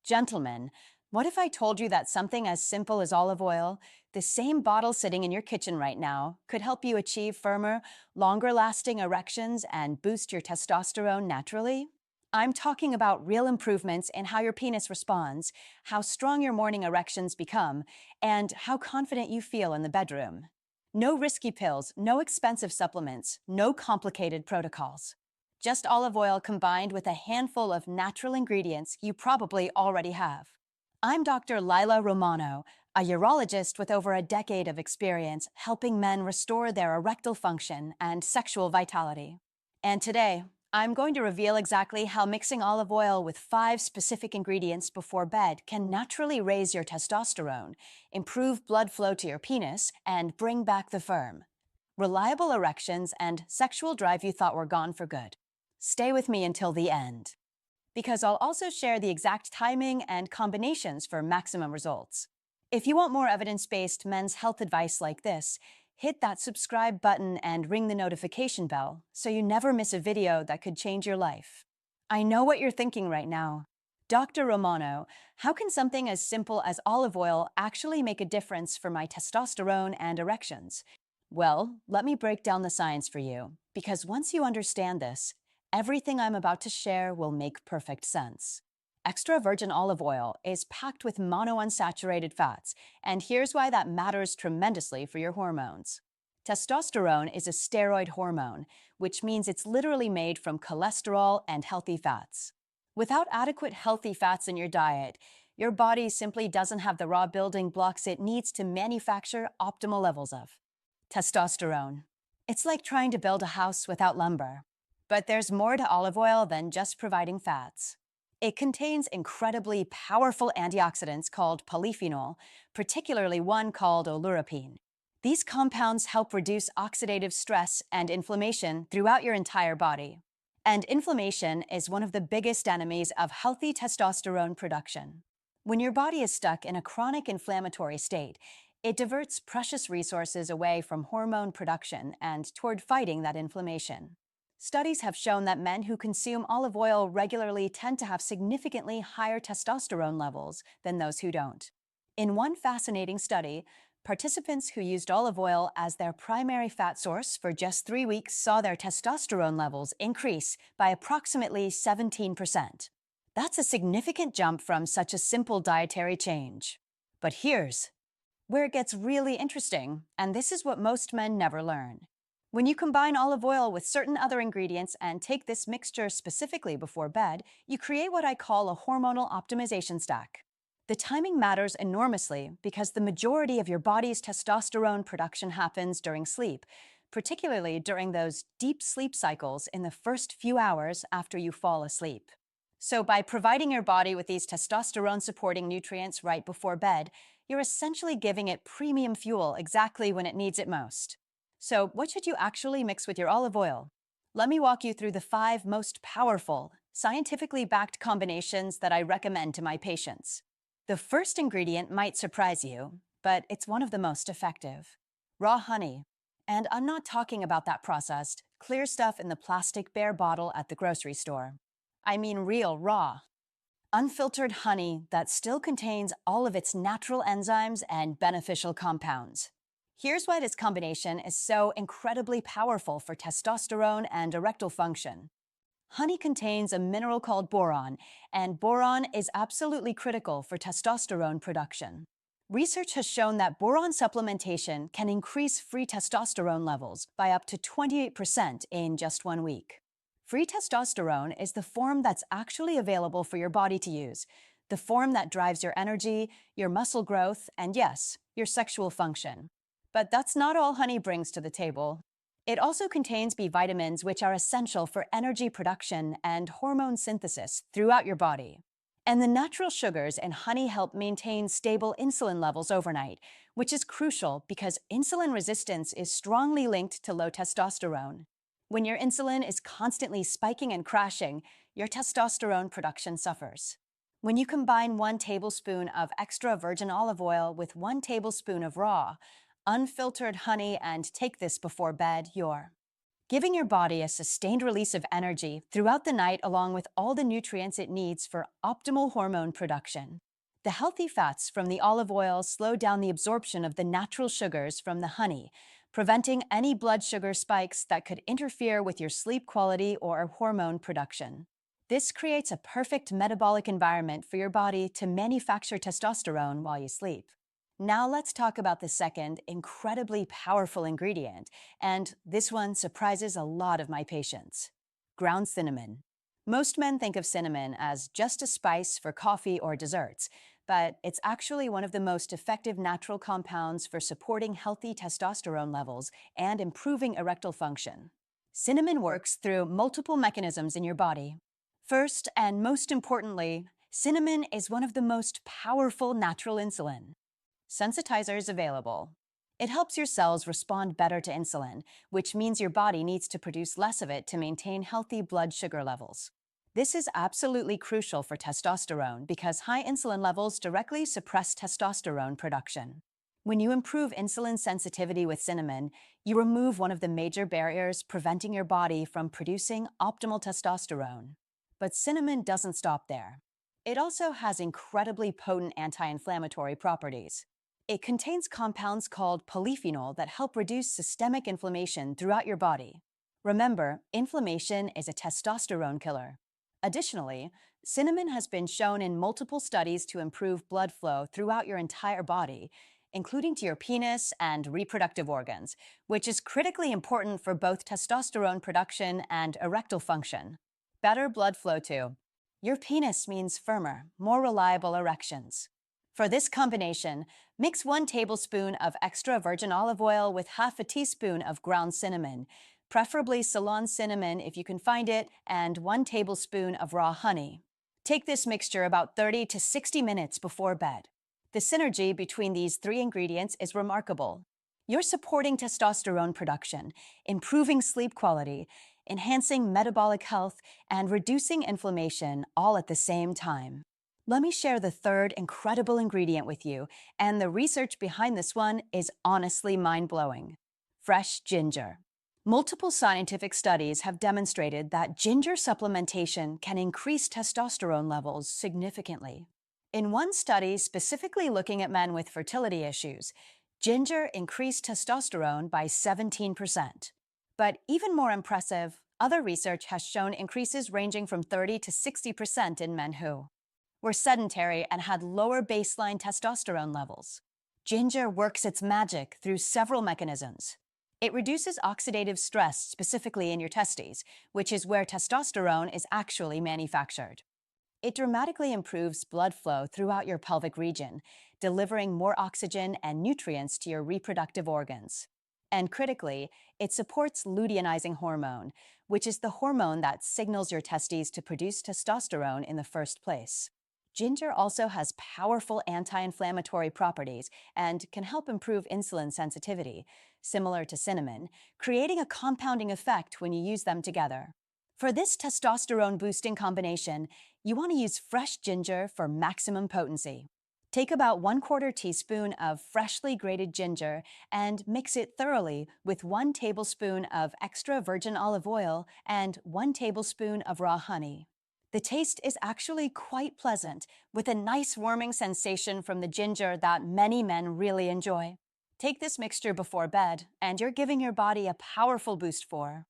Gentlemen, what if I told you that something as simple as olive oil, the same bottle sitting in your kitchen right now, could help you achieve firmer, longer lasting erections and boost your testosterone naturally? I'm talking about real improvements in how your penis responds, how strong your morning erections become, and how confident you feel in the bedroom. No risky pills, no expensive supplements, no complicated protocols. Just olive oil combined with a handful of natural ingredients you probably already have. I'm Dr. Lila Romano, a urologist with over a decade of experience helping men restore their erectile function and sexual vitality. And today, I'm going to reveal exactly how mixing olive oil with 5 specific ingredients before bed can naturally raise your testosterone, improve blood flow to your penis, and bring back the firm, reliable erections and sexual drive you thought were gone for good. Stay with me until the end, because I'll also share the exact timing and combinations for maximum results. If you want more evidence-based men's health advice like this, hit that subscribe button and ring the notification bell so you never miss a video that could change your life. I know what you're thinking right now. Dr. Romano, how can something as simple as olive oil actually make a difference for my testosterone and erections? Well, let me break down the science for you, because once you understand this, everything I'm about to share will make perfect sense. Extra virgin olive oil is packed with monounsaturated fats, and here's why that matters tremendously for your hormones. Testosterone is a steroid hormone, which means it's literally made from cholesterol and healthy fats. Without adequate healthy fats in your diet, your body simply doesn't have the raw building blocks it needs to manufacture optimal levels of testosterone. It's like trying to build a house without lumber. But there's more to olive oil than just providing fats. It contains incredibly powerful antioxidants called polyphenol, particularly one called oleuropein. These compounds help reduce oxidative stress and inflammation throughout your entire body. And inflammation is one of the biggest enemies of healthy testosterone production. When your body is stuck in a chronic inflammatory state, it diverts precious resources away from hormone production and toward fighting that inflammation. Studies have shown that men who consume olive oil regularly tend to have significantly higher testosterone levels than those who don't. In one fascinating study, participants who used olive oil as their primary fat source for just 3 weeks saw their testosterone levels increase by approximately 17%. That's a significant jump from such a simple dietary change. But here's where it gets really interesting, and this is what most men never learn. When you combine olive oil with certain other ingredients and take this mixture specifically before bed, you create what I call a hormonal optimization stack. The timing matters enormously because the majority of your body's testosterone production happens during sleep, particularly during those deep sleep cycles in the first few hours after you fall asleep. So by providing your body with these testosterone-supporting nutrients right before bed, you're essentially giving it premium fuel exactly when it needs it most. So, what should you actually mix with your olive oil? Let me walk you through the 5 most powerful, scientifically backed combinations that I recommend to my patients. The first ingredient might surprise you, but it's one of the most effective: raw honey. And I'm not talking about that processed, clear stuff in the plastic bear bottle at the grocery store. I mean real, raw, unfiltered honey that still contains all of its natural enzymes and beneficial compounds. Here's why this combination is so incredibly powerful for testosterone and erectile function. Honey contains a mineral called boron, and boron is absolutely critical for testosterone production. Research has shown that boron supplementation can increase free testosterone levels by up to 28% in just 1 week. Free testosterone is the form that's actually available for your body to use, the form that drives your energy, your muscle growth, and yes, your sexual function. But that's not all honey brings to the table. It also contains B vitamins, which are essential for energy production and hormone synthesis throughout your body. And the natural sugars in honey help maintain stable insulin levels overnight, which is crucial because insulin resistance is strongly linked to low testosterone. When your insulin is constantly spiking and crashing, your testosterone production suffers. When you combine 1 tablespoon of extra virgin olive oil with 1 tablespoon of raw, unfiltered honey and take this before bed, you're giving your body a sustained release of energy throughout the night along with all the nutrients it needs for optimal hormone production. The healthy fats from the olive oil slow down the absorption of the natural sugars from the honey, preventing any blood sugar spikes that could interfere with your sleep quality or hormone production. This creates a perfect metabolic environment for your body to manufacture testosterone while you sleep. Now let's talk about the second incredibly powerful ingredient, and this one surprises a lot of my patients: ground cinnamon. Most men think of cinnamon as just a spice for coffee or desserts, but it's actually one of the most effective natural compounds for supporting healthy testosterone levels and improving erectile function. Cinnamon works through multiple mechanisms in your body. First, and most importantly, cinnamon is one of the most powerful natural insulin. Sensitizer is available. It helps your cells respond better to insulin, which means your body needs to produce less of it to maintain healthy blood sugar levels. This is absolutely crucial for testosterone because high insulin levels directly suppress testosterone production. When you improve insulin sensitivity with cinnamon, you remove one of the major barriers preventing your body from producing optimal testosterone. But cinnamon doesn't stop there. It also has incredibly potent anti-inflammatory properties. It contains compounds called polyphenol that help reduce systemic inflammation throughout your body. Remember, inflammation is a testosterone killer. Additionally, cinnamon has been shown in multiple studies to improve blood flow throughout your entire body, including to your penis and reproductive organs, which is critically important for both testosterone production and erectile function. Better blood flow too. Your penis means firmer, more reliable erections. For this combination, mix 1 tablespoon of extra virgin olive oil with half a teaspoon of ground cinnamon, preferably Ceylon cinnamon if you can find it, and 1 tablespoon of raw honey. Take this mixture about 30 to 60 minutes before bed. The synergy between these 3 ingredients is remarkable. You're supporting testosterone production, improving sleep quality, enhancing metabolic health, and reducing inflammation all at the same time. Let me share the third incredible ingredient with you, and the research behind this one is honestly mind-blowing: fresh ginger. Multiple scientific studies have demonstrated that ginger supplementation can increase testosterone levels significantly. In one study specifically looking at men with fertility issues, ginger increased testosterone by 17%. But even more impressive, other research has shown increases ranging from 30 to 60% in men who were sedentary and had lower baseline testosterone levels. Ginger works its magic through several mechanisms. It reduces oxidative stress specifically in your testes, which is where testosterone is actually manufactured. It dramatically improves blood flow throughout your pelvic region, delivering more oxygen and nutrients to your reproductive organs. And critically, it supports luteinizing hormone, which is the hormone that signals your testes to produce testosterone in the first place. Ginger also has powerful anti-inflammatory properties and can help improve insulin sensitivity, similar to cinnamon, creating a compounding effect when you use them together. For this testosterone-boosting combination, you want to use fresh ginger for maximum potency. Take about 1/4 teaspoon of freshly grated ginger and mix it thoroughly with 1 tablespoon of extra virgin olive oil and 1 tablespoon of raw honey. The taste is actually quite pleasant, with a nice warming sensation from the ginger that many men really enjoy. Take this mixture before bed, and you're giving your body a powerful boost for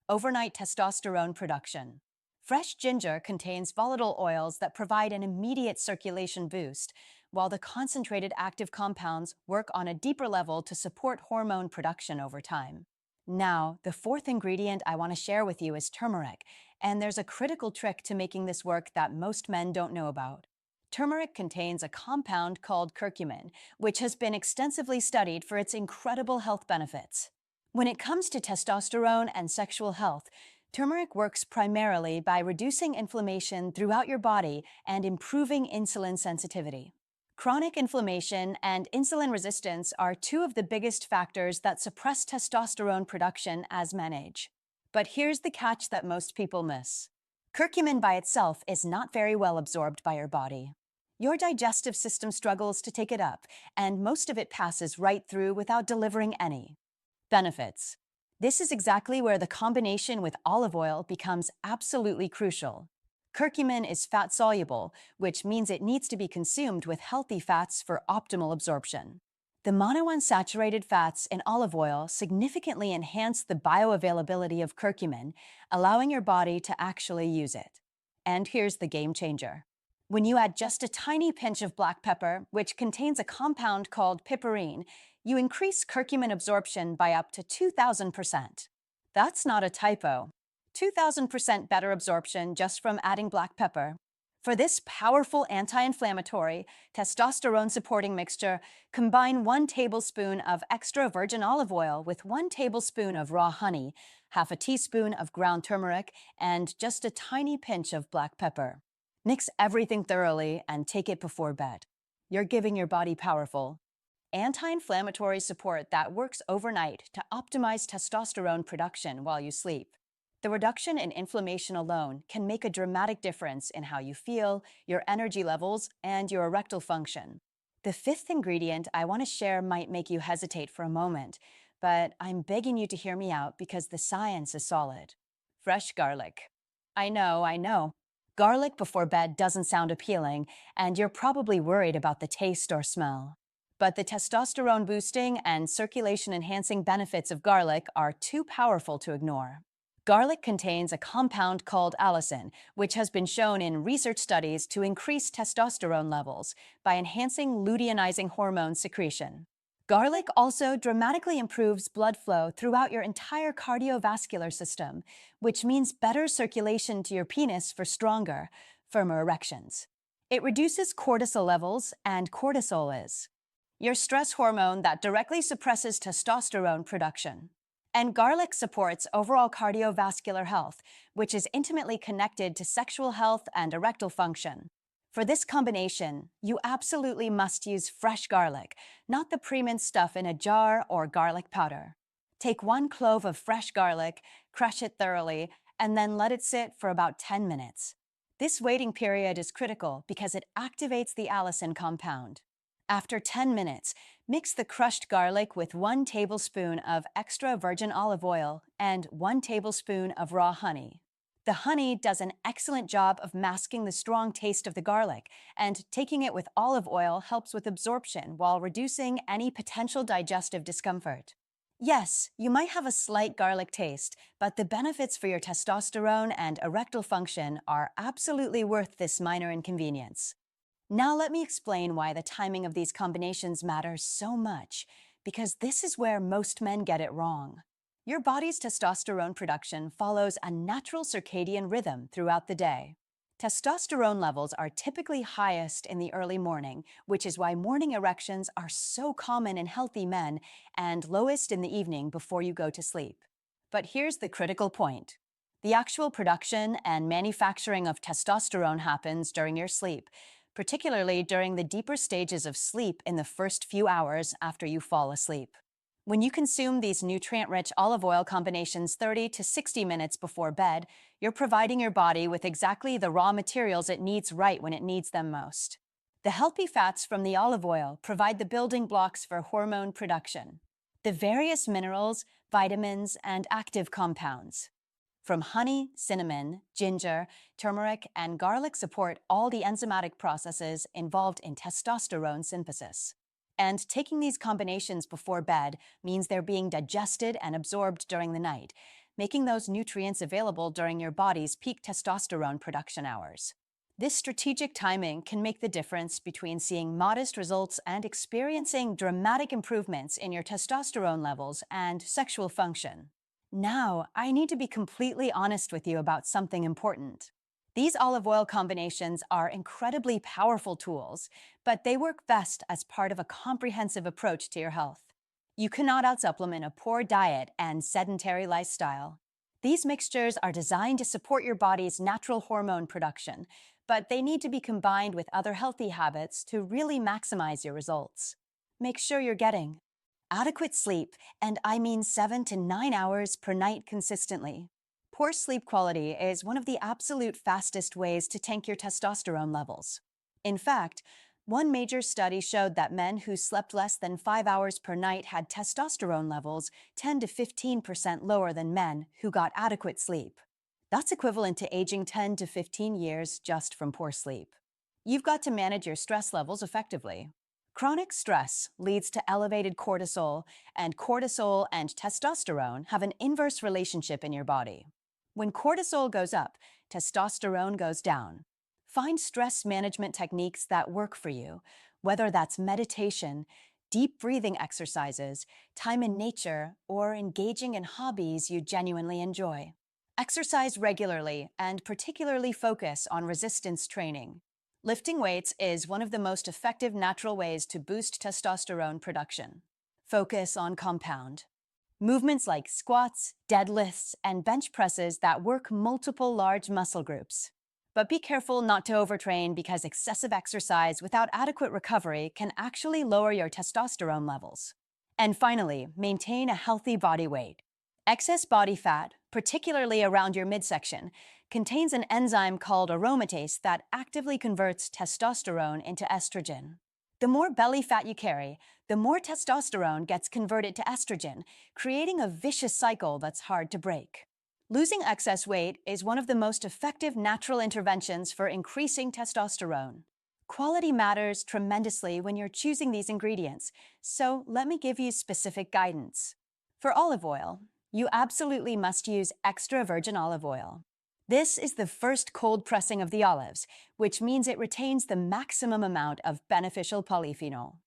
overnight testosterone production. Fresh ginger contains volatile oils that provide an immediate circulation boost, while the concentrated active compounds work on a deeper level to support hormone production over time. Now, the fourth ingredient I want to share with you is turmeric, and there's a critical trick to making this work that most men don't know about. Turmeric contains a compound called curcumin, which has been extensively studied for its incredible health benefits. When it comes to testosterone and sexual health, turmeric works primarily by reducing inflammation throughout your body and improving insulin sensitivity. Chronic inflammation and insulin resistance are 2 of the biggest factors that suppress testosterone production as men age. But here's the catch that most people miss. Curcumin by itself is not very well absorbed by your body. Your digestive system struggles to take it up, and most of it passes right through without delivering any benefits. This is exactly where the combination with olive oil becomes absolutely crucial. Curcumin is fat soluble, which means it needs to be consumed with healthy fats for optimal absorption. The monounsaturated fats in olive oil significantly enhance the bioavailability of curcumin, allowing your body to actually use it. And here's the game changer. When you add just a tiny pinch of black pepper, which contains a compound called piperine, you increase curcumin absorption by up to 2,000%. That's not a typo. 2,000% better absorption just from adding black pepper. For this powerful anti-inflammatory, testosterone-supporting mixture, combine 1 tablespoon of extra virgin olive oil with 1 tablespoon of raw honey, half a teaspoon of ground turmeric, and just a tiny pinch of black pepper. Mix everything thoroughly and take it before bed. You're giving your body powerful, anti-inflammatory support that works overnight to optimize testosterone production while you sleep. The reduction in inflammation alone can make a dramatic difference in how you feel, your energy levels, and your erectile function. The fifth ingredient I want to share might make you hesitate for a moment, but I'm begging you to hear me out because the science is solid. Fresh garlic. I know. Garlic before bed doesn't sound appealing, and you're probably worried about the taste or smell. But the testosterone boosting and circulation enhancing benefits of garlic are too powerful to ignore. Garlic contains a compound called allicin, which has been shown in research studies to increase testosterone levels by enhancing luteinizing hormone secretion. Garlic also dramatically improves blood flow throughout your entire cardiovascular system, which means better circulation to your penis for stronger, firmer erections. It reduces cortisol levels, and cortisol is your stress hormone that directly suppresses testosterone production. And garlic supports overall cardiovascular health, which is intimately connected to sexual health and erectile function. For this combination, you absolutely must use fresh garlic, not the pre-minced stuff in a jar or garlic powder. Take 1 clove of fresh garlic, crush it thoroughly, and then let it sit for about 10 minutes. This waiting period is critical because it activates the allicin compound. After 10 minutes, mix the crushed garlic with 1 tablespoon of extra virgin olive oil and 1 tablespoon of raw honey. The honey does an excellent job of masking the strong taste of the garlic, and taking it with olive oil helps with absorption while reducing any potential digestive discomfort. Yes, you might have a slight garlic taste, but the benefits for your testosterone and erectile function are absolutely worth this minor inconvenience. Now let me explain why the timing of these combinations matters so much, because this is where most men get it wrong. Your body's testosterone production follows a natural circadian rhythm throughout the day. Testosterone levels are typically highest in the early morning, which is why morning erections are so common in healthy men, and lowest in the evening before you go to sleep. But here's the critical point. The actual production and manufacturing of testosterone happens during your sleep, particularly during the deeper stages of sleep in the first few hours after you fall asleep. When you consume these nutrient-rich olive oil combinations 30 to 60 minutes before bed, you're providing your body with exactly the raw materials it needs right when it needs them most. The healthy fats from the olive oil provide the building blocks for hormone production. The various minerals, vitamins, and active compounds from honey, cinnamon, ginger, turmeric, and garlic support all the enzymatic processes involved in testosterone synthesis. And taking these combinations before bed means they're being digested and absorbed during the night, making those nutrients available during your body's peak testosterone production hours. This strategic timing can make the difference between seeing modest results and experiencing dramatic improvements in your testosterone levels and sexual function. Now, I need to be completely honest with you about something important. These olive oil combinations are incredibly powerful tools, but they work best as part of a comprehensive approach to your health. You cannot outsupplement a poor diet and sedentary lifestyle. These mixtures are designed to support your body's natural hormone production, but they need to be combined with other healthy habits to really maximize your results. Make sure you're getting adequate sleep, and I mean 7 to 9 hours per night consistently. Poor sleep quality is one of the absolute fastest ways to tank your testosterone levels. In fact, One major study showed that men who slept less than 5 hours per night had testosterone levels 10 to 15% lower than men who got adequate sleep. That's equivalent to aging 10 to 15 years just from poor sleep. You've got to manage your stress levels effectively. Chronic stress leads to elevated cortisol and testosterone have an inverse relationship in your body. When cortisol goes up, testosterone goes down. Find stress management techniques that work for you, whether that's meditation, deep breathing exercises, time in nature, or engaging in hobbies you genuinely enjoy. Exercise regularly and particularly focus on resistance training. Lifting weights is one of the most effective natural ways to boost testosterone production. Focus on compound. Movements like squats, deadlifts, and bench presses that work multiple large muscle groups. But be careful not to overtrain because excessive exercise without adequate recovery can actually lower your testosterone levels. And finally, maintain a healthy body weight. Excess body fat, particularly around your midsection, contains an enzyme called aromatase that actively converts testosterone into estrogen. The more belly fat you carry, the more testosterone gets converted to estrogen, creating a vicious cycle that's hard to break. Losing excess weight is one of the most effective natural interventions for increasing testosterone. Quality matters tremendously when you're choosing these ingredients, so let me give you specific guidance. For olive oil, you absolutely must use extra virgin olive oil. This is the first cold pressing of the olives, which means it retains the maximum amount of beneficial polyphenol.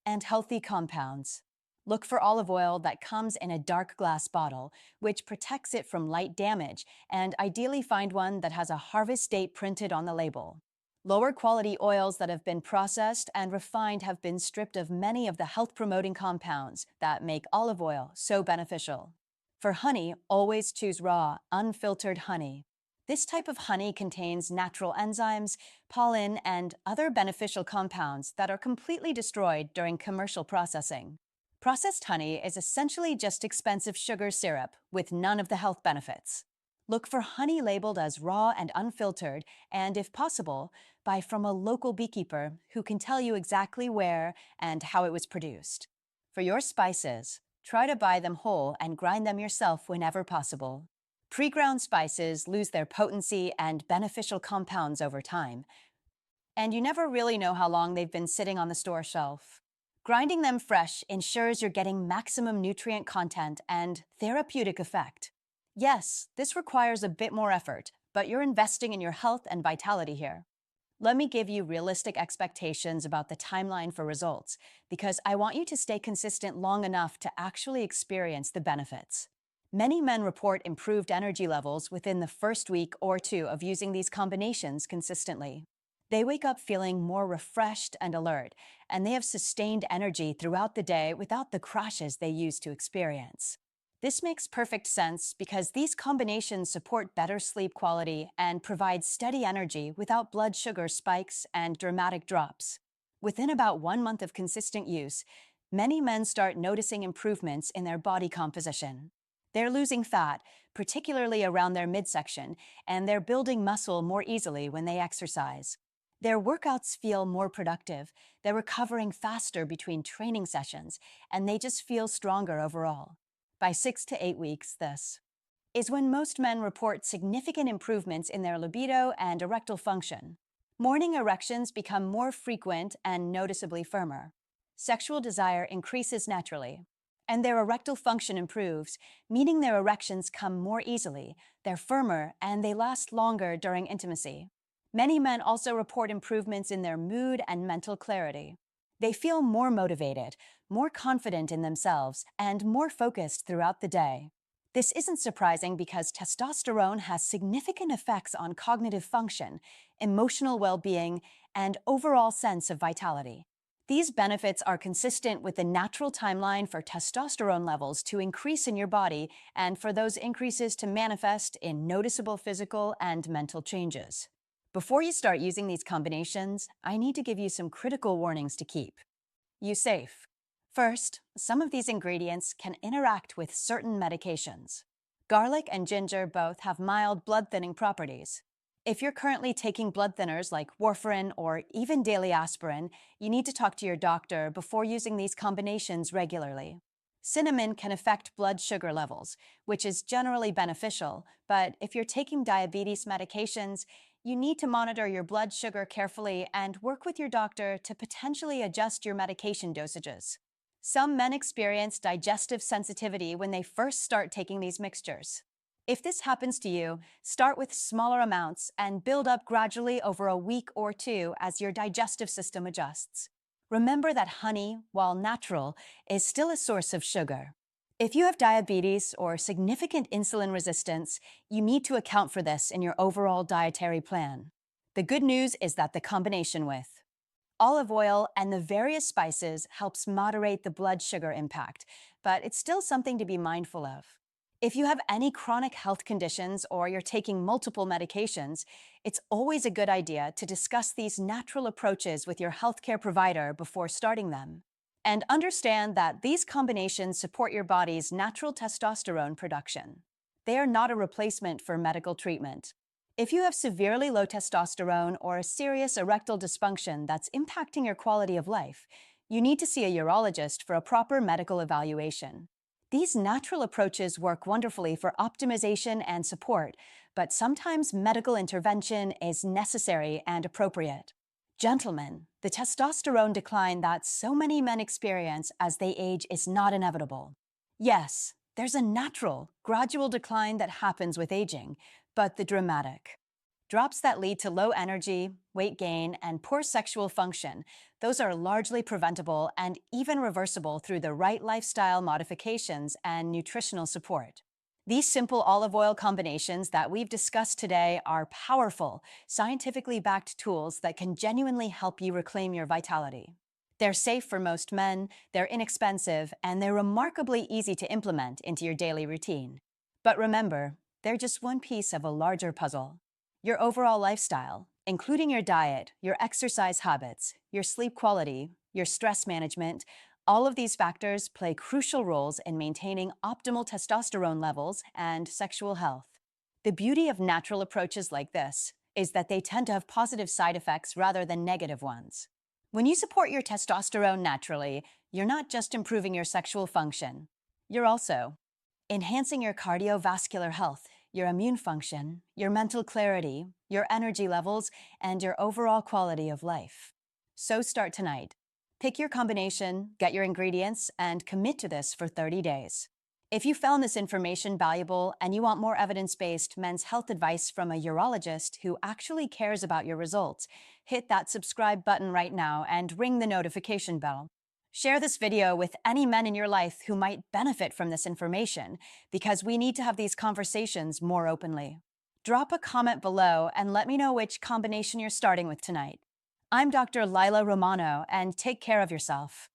And healthy compounds. Look for olive oil that comes in a dark glass bottle, which protects it from light damage, and ideally find one that has a harvest date printed on the label. Lower quality oils that have been processed and refined have been stripped of many of the health-promoting compounds that make olive oil so beneficial. For honey, always choose raw, unfiltered honey. This type of honey contains natural enzymes, pollen, and other beneficial compounds that are completely destroyed during commercial processing. Processed honey is essentially just expensive sugar syrup with none of the health benefits. Look for honey labeled as raw and unfiltered, and if possible, buy from a local beekeeper who can tell you exactly where and how it was produced. For your spices, try to buy them whole and grind them yourself whenever possible. Pre-ground spices lose their potency and beneficial compounds over time, and you never really know how long they've been sitting on the store shelf. Grinding them fresh ensures you're getting maximum nutrient content and therapeutic effect. Yes, this requires a bit more effort, but you're investing in your health and vitality here. Let me give you realistic expectations about the timeline for results, because I want you to stay consistent long enough to actually experience the benefits. Many men report improved energy levels within the first week or two of using these combinations consistently. They wake up feeling more refreshed and alert, and they have sustained energy throughout the day without the crashes they used to experience. This makes perfect sense because these combinations support better sleep quality and provide steady energy without blood sugar spikes and dramatic drops. Within about 1 month of consistent use, many men start noticing improvements in their body composition. They're losing fat, particularly around their midsection, and they're building muscle more easily when they exercise. Their workouts feel more productive, they're recovering faster between training sessions, and they just feel stronger overall. By 6 to 8 weeks, this is when most men report significant improvements in their libido and erectile function. Morning erections become more frequent and noticeably firmer. Sexual desire increases naturally, and their erectile function improves, meaning their erections come more easily, they're firmer, and they last longer during intimacy. Many men also report improvements in their mood and mental clarity. They feel more motivated, more confident in themselves, and more focused throughout the day. This isn't surprising because testosterone has significant effects on cognitive function, emotional well-being, and overall sense of vitality. These benefits are consistent with the natural timeline for testosterone levels to increase in your body and for those increases to manifest in noticeable physical and mental changes. Before you start using these combinations, I need to give you some critical warnings to keep you safe. First, some of these ingredients can interact with certain medications. Garlic and ginger both have mild blood-thinning properties. If you're currently taking blood thinners like warfarin or even daily aspirin, you need to talk to your doctor before using these combinations regularly. Cinnamon can affect blood sugar levels, which is generally beneficial, but if you're taking diabetes medications, you need to monitor your blood sugar carefully and work with your doctor to potentially adjust your medication dosages. Some men experience digestive sensitivity when they first start taking these mixtures. If this happens to you, start with smaller amounts and build up gradually over a week or two as your digestive system adjusts. Remember that honey, while natural, is still a source of sugar. If you have diabetes or significant insulin resistance, you need to account for this in your overall dietary plan. The good news is that the combination with olive oil and the various spices helps moderate the blood sugar impact, but it's still something to be mindful of. If you have any chronic health conditions or you're taking multiple medications, it's always a good idea to discuss these natural approaches with your healthcare provider before starting them. And understand that these combinations support your body's natural testosterone production. They are not a replacement for medical treatment. If you have severely low testosterone or a serious erectile dysfunction that's impacting your quality of life, you need to see a urologist for a proper medical evaluation. These natural approaches work wonderfully for optimization and support, but sometimes medical intervention is necessary and appropriate. Gentlemen, the testosterone decline that so many men experience as they age is not inevitable. Yes, there's a natural, gradual decline that happens with aging, but the dramatic drops that lead to low energy, weight gain, and poor sexual function, those are largely preventable and even reversible through the right lifestyle modifications and nutritional support. These simple olive oil combinations that we've discussed today are powerful, scientifically backed tools that can genuinely help you reclaim your vitality. They're safe for most men, they're inexpensive, and they're remarkably easy to implement into your daily routine. But remember, they're just one piece of a larger puzzle. Your overall lifestyle, including your diet, your exercise habits, your sleep quality, your stress management, all of these factors play crucial roles in maintaining optimal testosterone levels and sexual health. The beauty of natural approaches like this is that they tend to have positive side effects rather than negative ones. When you support your testosterone naturally, you're not just improving your sexual function, you're also enhancing your cardiovascular health, your immune function, your mental clarity, your energy levels, and your overall quality of life. So start tonight. Pick your combination, get your ingredients, and commit to this for 30 days. If you found this information valuable and you want more evidence-based men's health advice from a urologist who actually cares about your results, hit that subscribe button right now and ring the notification bell. Share this video with any men in your life who might benefit from this information, because we need to have these conversations more openly. Drop a comment below and let me know which combination you're starting with tonight. I'm Dr. Lila Romano, and take care of yourself.